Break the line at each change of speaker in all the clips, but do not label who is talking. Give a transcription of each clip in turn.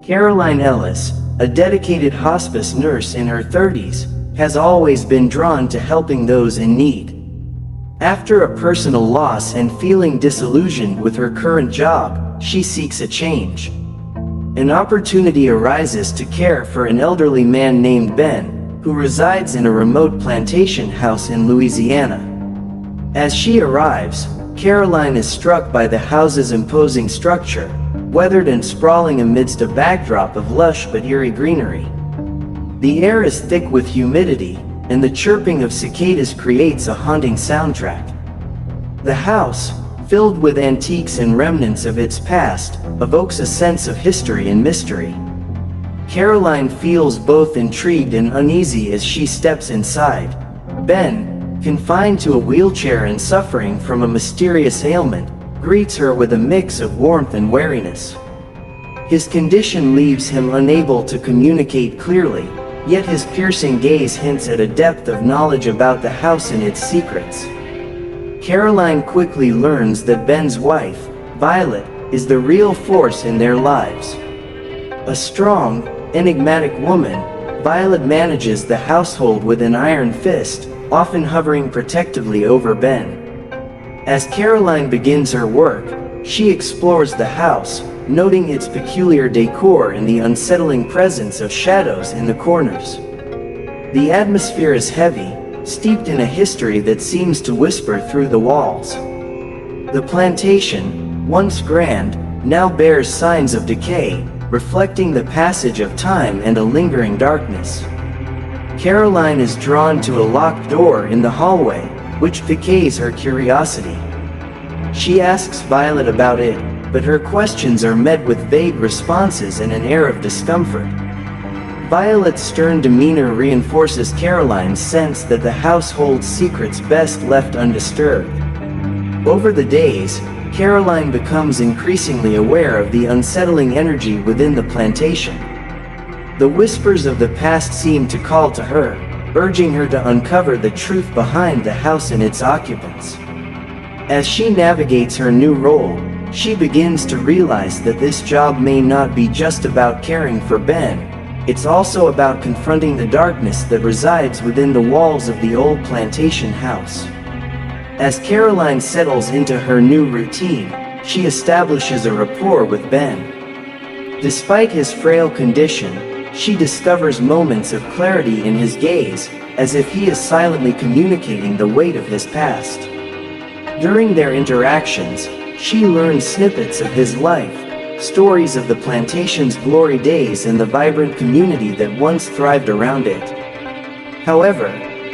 Caroline Ellis, a dedicated hospice nurse in her 30s, has always been drawn to helping those in need. After a personal loss and feeling disillusioned with her current job, she seeks a change. An opportunity arises to care for an elderly man named Ben, who resides in a remote plantation house in Louisiana. As she arrives, Caroline is struck by the house's imposing structure, weathered and sprawling amidst a backdrop of lush but eerie greenery. The air is thick with humidity, and the chirping of cicadas creates a haunting soundtrack. The house, filled with antiques and remnants of its past, evokes a sense of history and mystery. Caroline feels both intrigued and uneasy as she steps inside. Ben, confined to a wheelchair and suffering from a mysterious ailment, greets her with a mix of warmth and wariness. His condition leaves him unable to communicate clearly, yet his piercing gaze hints at a depth of knowledge about the house and its secrets. Caroline quickly learns that Ben's wife, Violet, is the real force in their lives. A strong, enigmatic woman, Violet manages the household with an iron fist, often hovering protectively over Ben. As Caroline begins her work, she explores the house, noting its peculiar decor and the unsettling presence of shadows in the corners. The atmosphere is heavy, steeped in a history that seems to whisper through the walls. The plantation, once grand, now bears signs of decay, reflecting the passage of time and a lingering darkness. Caroline is drawn to a locked door in the hallway, which piques her curiosity. She asks Violet about it, but her questions are met with vague responses and an air of discomfort. Violet's stern demeanor reinforces Caroline's sense that the house holds secrets best left undisturbed. Over the days, Caroline becomes increasingly aware of the unsettling energy within the plantation. The whispers of the past seem to call to her, urging her to uncover the truth behind the house and its occupants. As she navigates her new role, she begins to realize that this job may not be just about caring for Ben, it's also about confronting the darkness that resides within the walls of the old plantation house. As Caroline settles into her new routine, she establishes a rapport with Ben. Despite his frail condition, she discovers moments of clarity in his gaze, as if he is silently communicating the weight of his past. During their interactions, she learns snippets of his life, stories of the plantation's glory days and the vibrant community that once thrived around it. However,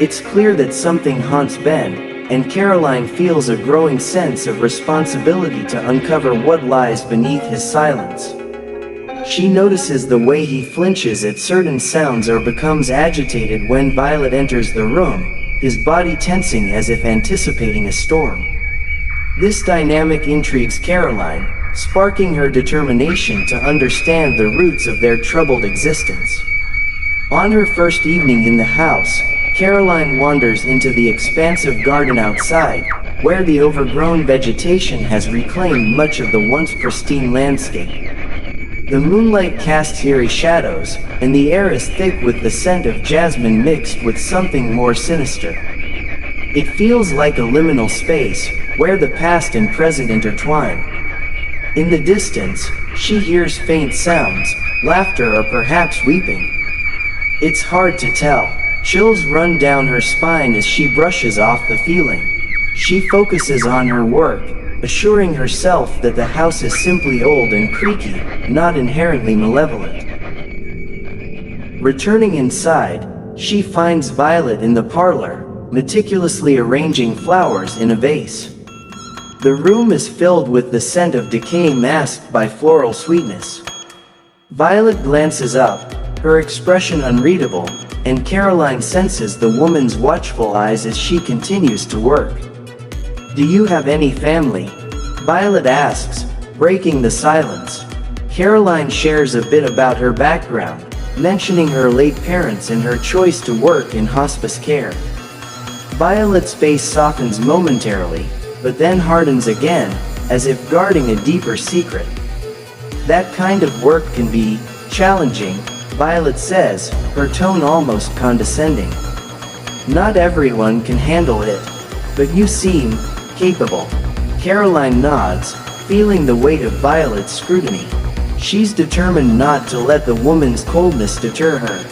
it's clear that something haunts Ben, and Caroline feels a growing sense of responsibility to uncover what lies beneath his silence. She notices the way he flinches at certain sounds or becomes agitated when Violet enters the room, his body tensing as if anticipating a storm. This dynamic intrigues Caroline, sparking her determination to understand the roots of their troubled existence. On her first evening in the house, Caroline wanders into the expansive garden outside, where the overgrown vegetation has reclaimed much of the once pristine landscape. The moonlight casts eerie shadows, and the air is thick with the scent of jasmine mixed with something more sinister. It feels like a liminal space, where the past and present intertwine. In the distance, she hears faint sounds, laughter or perhaps weeping. It's hard to tell. Chills run down her spine as she brushes off the feeling. She focuses on her work, assuring herself that the house is simply old and creaky, not inherently malevolent. Returning inside, she finds Violet in the parlor, meticulously arranging flowers in a vase. The room is filled with the scent of decay masked by floral sweetness. Violet glances up, her expression unreadable, and Caroline senses the woman's watchful eyes as she continues to work. "Do you have any family?" Violet asks, breaking the silence. Caroline shares a bit about her background, mentioning her late parents and her choice to work in hospice care. Violet's face softens momentarily, but then hardens again, as if guarding a deeper secret. "That kind of work can be Challenging, Violet says, her tone almost condescending. Not everyone can handle it. But you seem capable. Caroline nods, feeling the weight of Violet's scrutiny. She's determined not to let the woman's coldness deter her.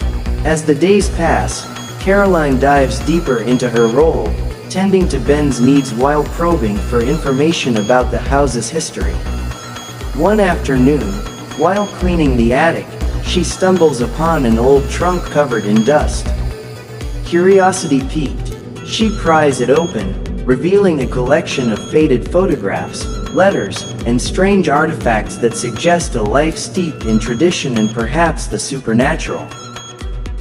As the days pass, Caroline dives deeper into her role, tending to Ben's needs while probing for information about the house's history. One afternoon, while cleaning the attic, she stumbles upon an old trunk covered in dust. Curiosity piqued, she pries it open, revealing a collection of faded photographs, letters, and strange artifacts that suggest a life steeped in tradition and perhaps the supernatural.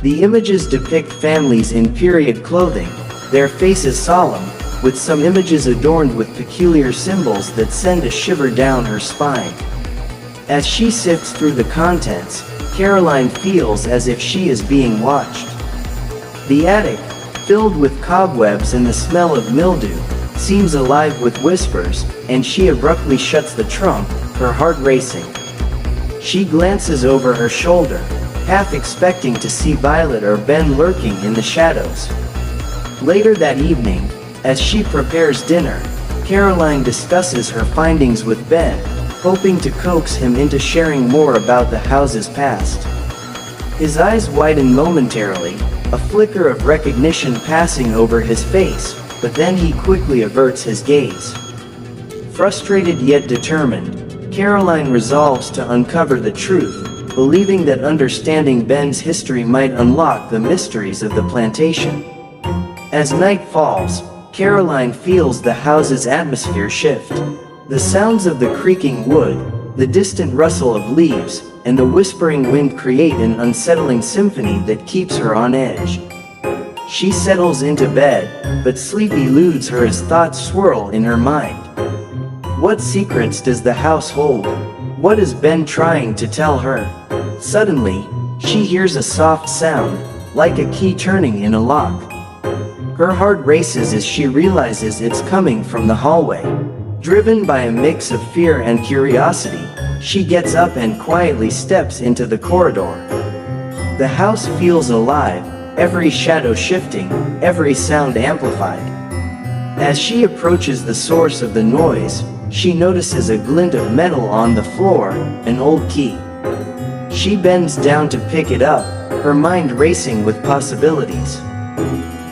The images depict families in period clothing, their faces solemn, with some images adorned with peculiar symbols that send a shiver down her spine. As she sifts through the contents, Caroline feels as if she is being watched. The attic, filled with cobwebs and the smell of mildew, seems alive with whispers, and she abruptly shuts the trunk, her heart racing. She glances over her shoulder, half expecting to see Violet or Ben lurking in the shadows. Later that evening, as she prepares dinner, Caroline discusses her findings with Ben, hoping to coax him into sharing more about the house's past. His eyes widen momentarily, a flicker of recognition passing over his face, but then he quickly averts his gaze. Frustrated yet determined, Caroline resolves to uncover the truth, believing that understanding Ben's history might unlock the mysteries of the plantation. As night falls, Caroline feels the house's atmosphere shift. The sounds of the creaking wood, the distant rustle of leaves, and the whispering wind create an unsettling symphony that keeps her on edge. She settles into bed, but sleep eludes her as thoughts swirl in her mind. What secrets does the house hold? What has Ben trying to tell her? Suddenly, she hears a soft sound, like a key turning in a lock. Her heart races as she realizes it's coming from the hallway. Driven by a mix of fear and curiosity, she gets up and quietly steps into the corridor. The house feels alive, every shadow shifting, every sound amplified. As she approaches the source of the noise, she notices a glint of metal on the floor, an old key. She bends down to pick it up, her mind racing with possibilities.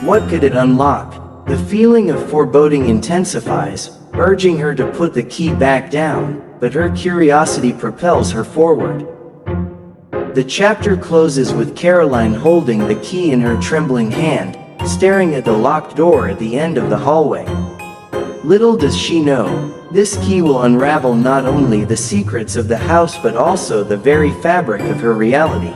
What could it unlock? The feeling of foreboding intensifies, urging her to put the key back down, but her curiosity propels her forward. The chapter closes with Caroline holding the key in her trembling hand, staring at the locked door at the end of the hallway. Little does she know, this key will unravel not only the secrets of the house but also the very fabric of her reality.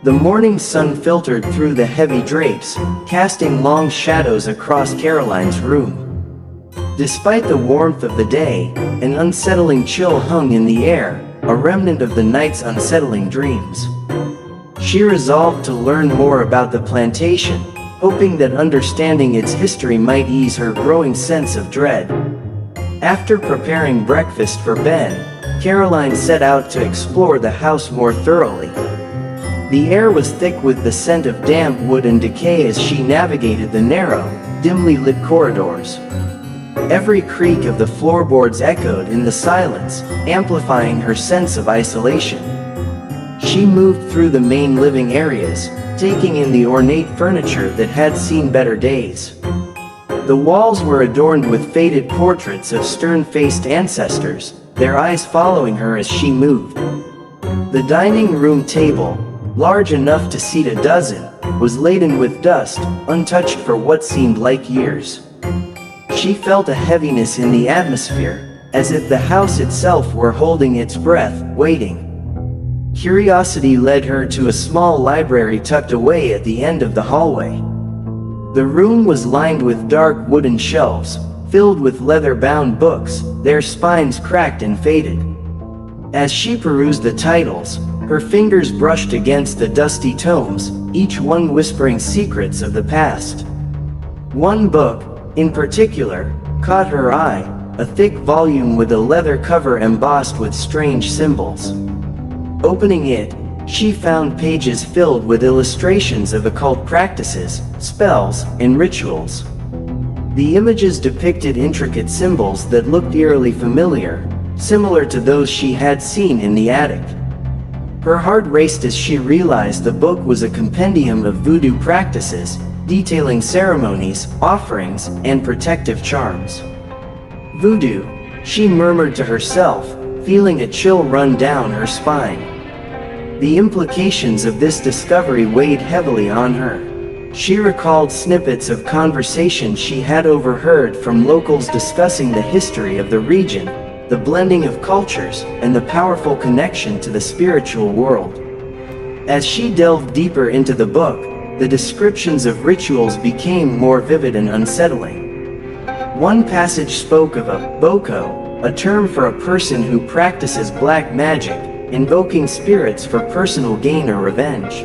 The morning sun filtered through the heavy drapes, casting long shadows across Caroline's room. Despite the warmth of the day, an unsettling chill hung in the air, a remnant of the night's unsettling dreams. She resolved to learn more about the plantation, hoping that understanding its history might ease her growing sense of dread. After preparing breakfast for Ben, Caroline set out to explore the house more thoroughly. The air was thick with the scent of damp wood and decay as she navigated the narrow, dimly lit corridors. Every creak of the floorboards echoed in the silence, amplifying her sense of isolation. She moved through the main living areas, taking in the ornate furniture that had seen better days. The walls were adorned with faded portraits of stern-faced ancestors, their eyes following her as she moved. The dining room table, large enough to seat a dozen, was laden with dust, untouched for what seemed like years. She felt a heaviness in the atmosphere, as if the house itself were holding its breath, waiting. Curiosity led her to a small library tucked away at the end of the hallway. The room was lined with dark wooden shelves, filled with leather-bound books, their spines cracked and faded. As she perused the titles, her fingers brushed against the dusty tomes, each one whispering secrets of the past. One book, in particular, caught her eye, a thick volume with a leather cover embossed with strange symbols. Opening it, She found pages filled with illustrations of occult practices, spells, and rituals. The images depicted intricate symbols that looked eerily familiar, similar to those she had seen in the attic. Her heart raced as she realized the book was a compendium of voodoo practices, detailing ceremonies, offerings, and protective charms. Voodoo, she murmured to herself, feeling a chill run down her spine. The implications of this discovery weighed heavily on her. She recalled snippets of conversations she had overheard from locals discussing the history of the region, the blending of cultures, and the powerful connection to the spiritual world. As she delved deeper into the book, the descriptions of rituals became more vivid and unsettling. One passage spoke of a boko, a term for a person who practices black magic, invoking spirits for personal gain or revenge.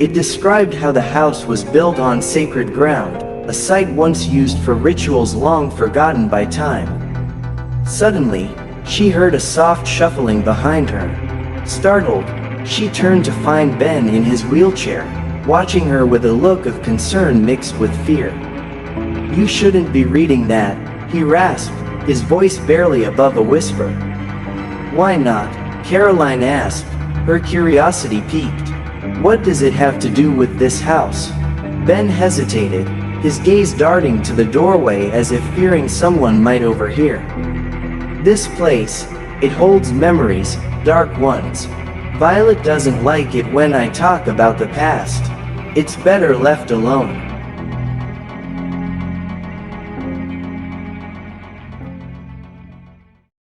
It described how the house was built on sacred ground, a site once used for rituals long forgotten by time. Suddenly, she heard a soft shuffling behind her. Startled, she turned to find Ben in his wheelchair, watching her with a look of concern mixed with fear. "You shouldn't be reading that," he rasped, his voice barely above a whisper. "Why not?" Caroline asked, her curiosity piqued. "What does it have to do with this house?" Ben hesitated, his gaze darting to the doorway as if fearing someone might overhear. "This place, it holds memories, dark ones. Violet doesn't like it when I talk about the past. It's better left alone."